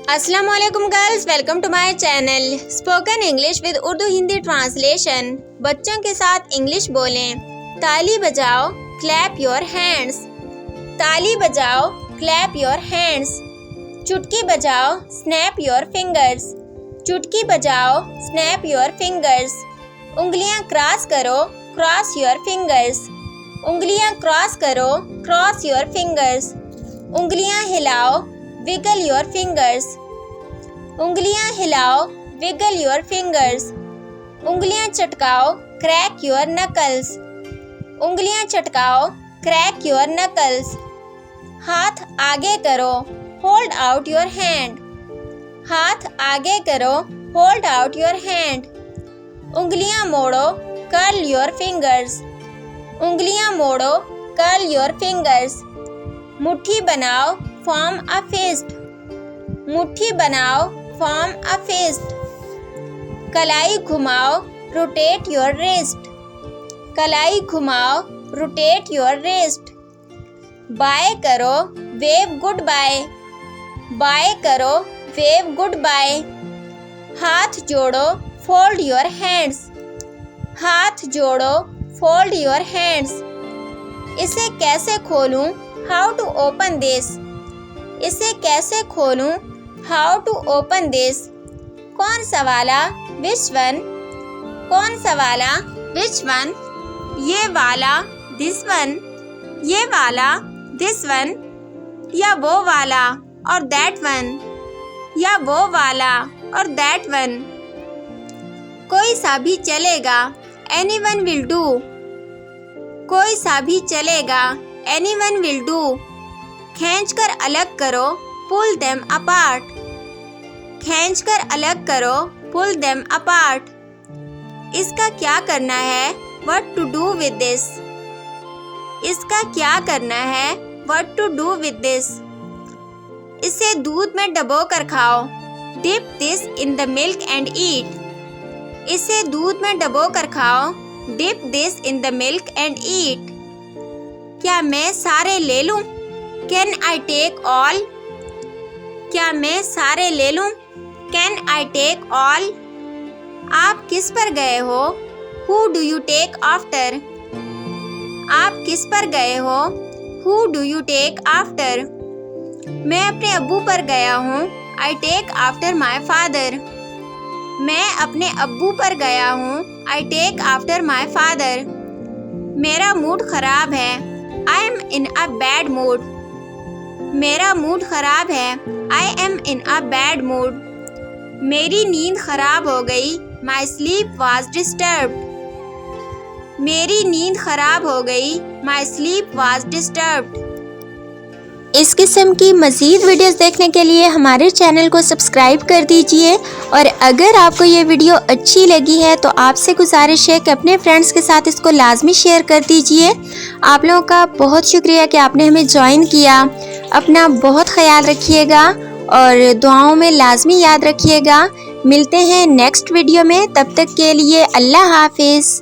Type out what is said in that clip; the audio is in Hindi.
अस्सलाम वालेकुम girls, welcome to my channel spoken English with Urdu Hindi translation. बच्चों के साथ इंग्लिश बोलें। ताली बजाओ, क्लैप योर हैंड्स। ताली बजाओ, क्लैप योर हैंड्स। चुटकी बजाओ, स्नैप योर फिंगर्स। चुटकी बजाओ, स्नैप योर फिंगर्स। उंगलियां क्रॉस करो, क्रॉस योर फिंगर्स। उंगलियां क्रॉस करो, क्रॉस योर फिंगर्स। उंगलियां हिलाओ, विगल योर फिंगर्स। उंगलियां हिलाओ, विगल योर फिंगर्स। उंगलियां चटकाओ, क्रैक योर नकल्स। उंगलियां चटकाओ, क्रैक योर नकल्स। हाथ आगे करो, होल्ड आउट योर हैंड। हाथ आगे करो, होल्ड आउट योर हैंड। उंगलियां मोड़ो, कर्ल योर फिंगर्स। उंगलियां मोड़ो, कर्ल योर फिंगर्स। मुट्ठी बनाओ, फॉर्म अ फिस्ट। मुट्ठी बनाओ, फॉर्म अ फिस्ट। कलाई घुमाओ, रोटेट योर रिस्ट। कलाई घुमाओ, रोटेट योर रिस्ट। बाय करो, वेव गुड बाय। बाय करो, वेव गुड बाय। हाथ जोड़ो, फोल्ड योर हैंड्स। हाथ जोड़ो, फोल्ड योर हैंड्स। इसे कैसे खोलूं? How to open this. इसे कैसे खोलूं? How to open this. कौन सा वाला? Which one. कौन सा वाला? Which one. ये वाला, दिस वन। ये वाला, दिस वन। या वो वाला, और दैट वन। या वो वाला, और दैट वन। कोई सा भी चलेगा, एनीवन विल डू। कोई सा भी चलेगा, एनीवन विल डू। खींचकर अलग करो, पुल देम अपार्ट। खींचकर अलग करो, पुल देम अपार्ट। इसका क्या करना है? What to do with this. इसका क्या करना है? What to do with this. इसे दूध में डबो कर खाओ, dip this in the milk and eat. इसे दूध में डबो कर खाओ, dip this in the milk and eat. क्या मैं सारे ले लूं? Can I take all. क्या मैं सारे ले लूं? Can I take all. आप किस पर गए हो? Who do you take after. आप किस पर गए हो? Who do you take after. मैं अपने अब्बू पर गया हूँ, I take after my father. मैं अपने अब्बू पर गया हूँ, I take after my father. मेरा मूड खराब है, I am in a bad mood. मेरा मूड खराब है, I am in a bad mood. मेरी नींद खराब हो गई, माई स्लीप वॉज डिस्टर्ब्ड। मेरी नींद खराब हो गई, माई स्लीप वॉज डिस्टर्ब्ड। इस किस्म की मज़ीद वीडियोस देखने के लिए हमारे चैनल को सब्सक्राइब कर दीजिए। और अगर आपको ये वीडियो अच्छी लगी है तो आपसे गुजारिश है कि अपने फ्रेंड्स के साथ इसको लाजमी शेयर कर दीजिए। आप लोगों का बहुत शुक्रिया कि आपने हमें ज्वाइन किया। अपना बहुत ख्याल रखिएगा और दुआओं में लाजमी याद रखिएगा। मिलते हैं नेक्स्ट वीडियो में, तब तक के लिए अल्लाह हाफिज़।